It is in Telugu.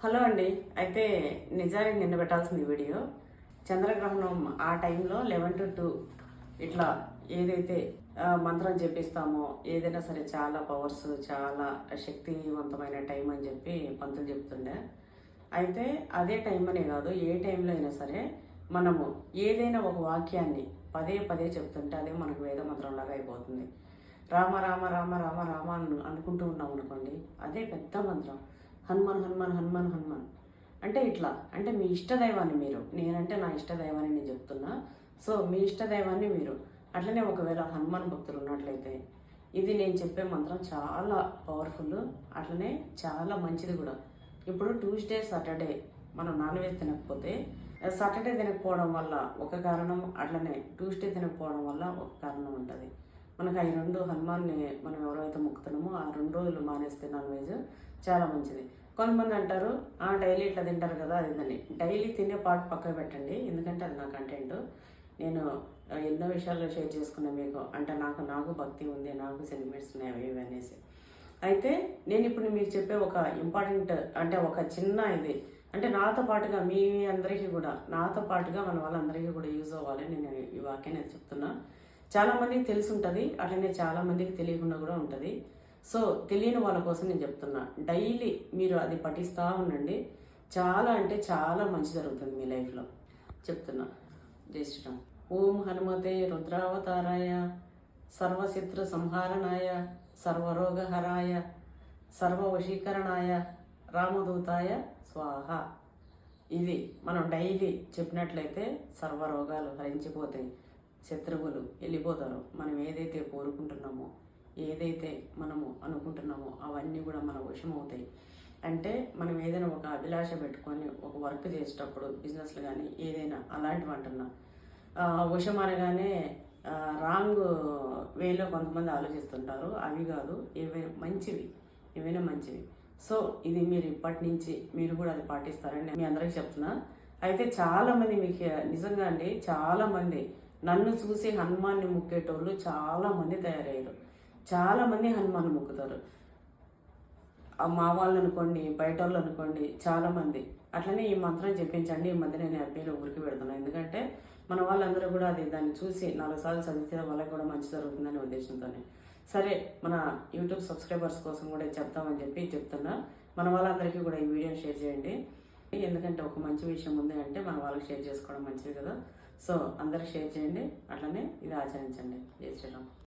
హలో అండి. అయితే నిజానికి నిన్న పెట్టాల్సిన వీడియో చంద్రగ్రహణం ఆ టైంలో 11 to 2 ఇట్లా ఏదైతే మంత్రం చెప్పిస్తామో ఏదైనా సరే చాలా పవర్స్ చాలా శక్తివంతమైన టైం అని చెప్పి పంతులు చెప్తుండే. అయితే అదే టైం అనే కాదు, ఏ టైంలో అయినా సరే మనము ఏదైనా ఒక వాక్యాన్ని పదే పదే చెప్తుంటే అదే మనకు వేద మంత్రంలాగా అయిపోతుంది. రామ రామ రామ రామ రామ అనుకుంటూ ఉన్నాం అనుకోండి, అదే పెద్ద మంత్రం. హనుమాన్ హనుమాన్ హనుమాన్ హనుమాన్ అంటే ఇట్లా అంటే మీ ఇష్టదైవాన్ని మీరు, నేనంటే నా ఇష్టదైవాన్ని నేను చెప్తున్నా. సో మీ ఇష్టదైవాన్ని మీరు అట్లనే ఒకవేళ హనుమాన్ భక్తులు ఉన్నట్లయితే ఇది నేను చెప్పే మంత్రం చాలా పవర్ఫుల్, అట్లనే చాలా మంచిది కూడా. ఇప్పుడు ట్యూస్డే సాటర్డే మనం నాన్ వెజ్ తినకపోతే సాటర్డే తినకపోవడం వల్ల ఒక కారణం, అట్లనే ట్యూస్డే తినకపోవడం వల్ల ఒక కారణం ఉంటుంది. మనకు ఈ రెండు హనుమాన్ని మనం ఎవరైతే మొక్కుతున్నామో ఆ 2 రోజులు మానేస్తే నాన్ వెజ్ చాలా మంచిది. కొంతమంది అంటారు డైలీ ఇట్లా తింటారు కదా అది ఇదని. డైలీ తినే పాటు పక్కకు పెట్టండి, ఎందుకంటే అది నా కంటెంట్. నేను ఎన్నో విషయాల్లో షేర్ చేసుకున్నా మీకు, అంటే నాకు భక్తి ఉంది, నాకు సెంటిమెంట్స్ ఉన్నాయి అవి ఇవి అనేసి. అయితే నేను ఇప్పుడు మీకు చెప్పే ఒక ఇంపార్టెంట్ అంటే ఒక చిన్న ఇది అంటే నాతో పాటుగా మీ అందరికీ కూడా, నాతో పాటుగా మన వాళ్ళందరికీ కూడా యూజ్ అవ్వాలి నేను ఈ వాక్యం నేను చెప్తున్నా. చాలామందికి తెలిసి ఉంటుంది, అట్లనే చాలామందికి తెలియకుండా కూడా ఉంటుంది. సో తెలియని వాళ్ళ కోసం నేను చెప్తున్నా, డైలీ మీరు అది పఠిస్తూ ఉండండి. చాలా అంటే చాలా మంచి జరుగుతుంది మీ లైఫ్లో. చెప్తున్నా. జై శ్రీరామ్. ఓం హనుమతే రుద్రావతారాయ సర్వశత్రు సంహారణాయ సర్వరోగహరాయ సర్వవశీకరణాయ రామదూతాయ స్వాహ. ఇది మనం డైలీ చెప్పినట్లయితే సర్వరోగాలు హరించిపోతాయి, శత్రువులు వెళ్ళిపోతారు. మనం ఏదైతే కోరుకుంటున్నామో ఏదైతే మనము అనుకుంటున్నామో అవన్నీ కూడా మన వశం అవుతాయి. అంటే మనం ఏదైనా ఒక అభిలాష పెట్టుకొని ఒక వర్క్ చేసేటప్పుడు బిజినెస్లు కానీ ఏదైనా అలాంటివి అంటున్నా, వశం అనగానే రాంగ్ వేలో కొంతమంది ఆలోచిస్తుంటారు. అవి కాదు, ఏవైనా మంచివి, ఏవైనా మంచివి. సో ఇది మీరు ఇప్పటి నుంచి మీరు కూడా అది పాటిస్తారని మీ అందరికీ చెప్తున్నా. అయితే చాలామంది మీకు నిజంగా అండి, చాలామంది నన్ను చూసి హనుమాన్ని ముక్కేటోళ్ళు చాలామంది తయారయ్యారు. చాలామంది హనుమాన్ మొక్కుతారు. మా వాళ్ళు అనుకోండి, బయట వాళ్ళు అనుకోండి, చాలామంది. అట్లనే ఈ మంత్రం చెప్పించండి. ఈ మధ్య నేను హ్యాపీలో ఊరికి పెడుతున్నాను, ఎందుకంటే మన వాళ్ళందరూ కూడా అది దాన్ని చూసి 4 సార్లు చదివితే వాళ్ళకి కూడా మంచి జరుగుతుందనే ఉద్దేశంతోనే. సరే, మన యూట్యూబ్ సబ్స్క్రైబర్స్ కోసం కూడా చెప్తామని చెప్పి చెప్తున్నా. మన వాళ్ళందరికీ కూడా ఈ వీడియోని షేర్ చేయండి, ఎందుకంటే ఒక మంచి విషయం ఉంది అంటే మన వాళ్ళకి షేర్ చేసుకోవడం మంచిది కదా. సో అందరికి షేర్ చేయండి, అట్లనే ఇది ఆచరించండి. జై శ్రీరామ్.